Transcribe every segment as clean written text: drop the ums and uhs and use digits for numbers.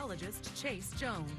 meteorologist Chase Jones.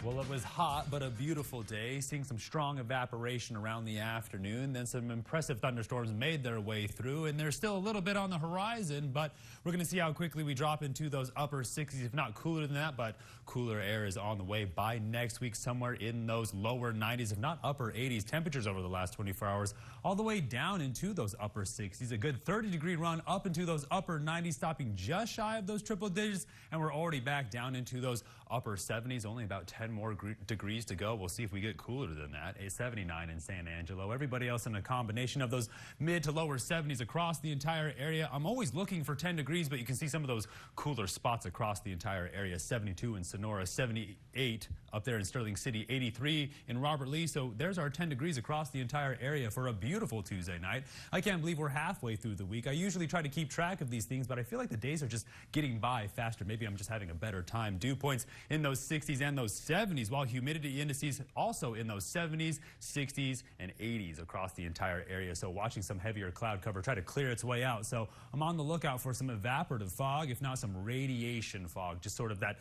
Well, it was hot, but a beautiful day, seeing some strong evaporation around the afternoon. Then some impressive thunderstorms made their way through, and there's still a little bit on the horizon, but we're going to see how quickly we drop into those upper 60s, if not cooler than that, but cooler air is on the way by next week, somewhere in those lower 90s, if not upper 80s. Temperatures over the last 24 hours, all the way down into those upper 60s. A good 30-degree run up into those upper 90s, stopping just shy of those triple digits, and we're already back down into those upper 70s, only about 10 more degrees to go. We'll see if we get cooler than that. A 79 in San Angelo. Everybody else in a combination of those mid to lower 70s across the entire area. I'm always looking for 10 degrees, but you can see some of those cooler spots across the entire area. 72 in Sonora, 78 up there in Sterling City, 83 in Robert Lee. So there's our 10 degrees across the entire area for a beautiful Tuesday night. I can't believe we're halfway through the week. I usually try to keep track of these things, but I feel like the days are just getting by faster. Maybe I'm just having a better time. Dew points in those 60s and those 70s, while humidity indices also in those 70s, 60s, and 80s across the entire area. So watching some heavier cloud cover try to clear its way out. So I'm on the lookout for some evaporative fog, if not some radiation fog, just sort of that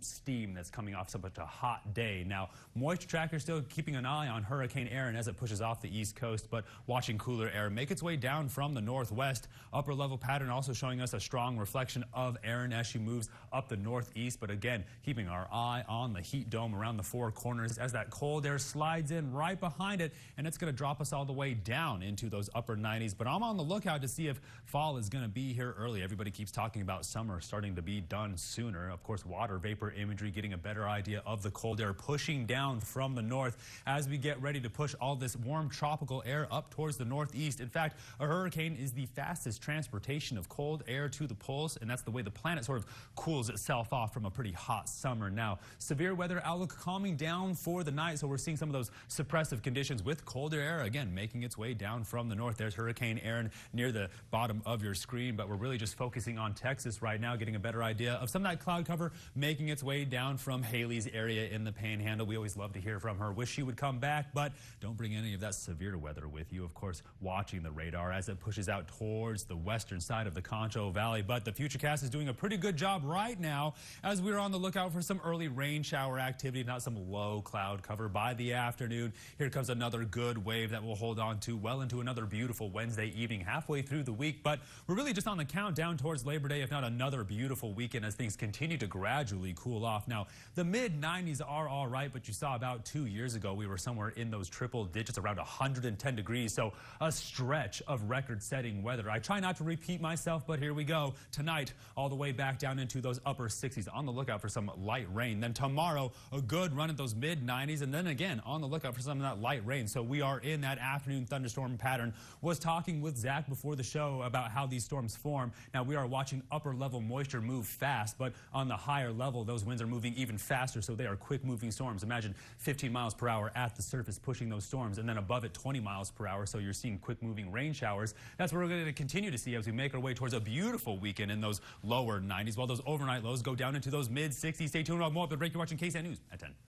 steam that's coming off such a hot day. Now, moisture tracker still keeping an eye on Hurricane Erin as it pushes off the east coast, but watching cooler air make its way down from the northwest. Upper level pattern also showing us a strong reflection of Erin as she moves up the northeast, but again, keeping our eye on the heat dome around the four corners as that cold air slides in right behind it, and it's going to drop us all the way down into those upper 90s. But I'm on the lookout to see if fall is going to be here early. Everybody keeps talking about summer starting to be done sooner. Of course, water vapor imagery getting a better idea of the cold air pushing down from the north as we get ready to push all this warm tropical air up towards the northeast. In fact, a hurricane is the fastest transportation of cold air to the poles, and that's the way the planet sort of cools itself off from a pretty hot summer. Now, severe weather outlook calming down for the night, so we're seeing some of those suppressive conditions with colder air again making its way down from the north. There's Hurricane Erin near the bottom of your screen, but we're really just focusing on Texas right now, getting a better idea of some of that cloud cover making its way down from Haley's area in the Panhandle. We always love to hear from her. Wish she would come back, but don't bring any of that severe weather with you. Of course, watching the radar as it pushes out towards the western side of the Concho Valley, but the Futurecast is doing a pretty good job right now as we're on the lookout for some early rain shower activity, not some low cloud cover by the afternoon. Here comes another good wave that we'll hold on to well into another beautiful Wednesday evening, halfway through the week. But we're really just on the countdown towards Labor Day, if not another beautiful weekend as things continue to gradually cool off. Now, the mid-90s are all right, but you saw about 2 years ago we were somewhere in those triple digits, around 110 degrees. So a stretch of record-setting weather. I try not to repeat myself, but here we go. Tonight, all the way back down into those upper 60s. On the lookout for some light rain. Then tomorrow, a good run at those mid-90s, and then again on the lookout for some of that light rain. So we are in that afternoon thunderstorm pattern. Was talking with Zach before the show about how these storms form. Now we are watching upper level moisture move fast, but on the higher level those winds are moving even faster, so they are quick moving storms. Imagine 15 miles per hour at the surface pushing those storms, and then above it 20 miles per hour, so you're seeing quick moving rain showers. That's what we're going to continue to see as we make our way towards a beautiful weekend in those lower 90s, while those overnight lows go down into those mid 60s. Stay tuned. I'll more up the break. You're watching KSAN News at 10.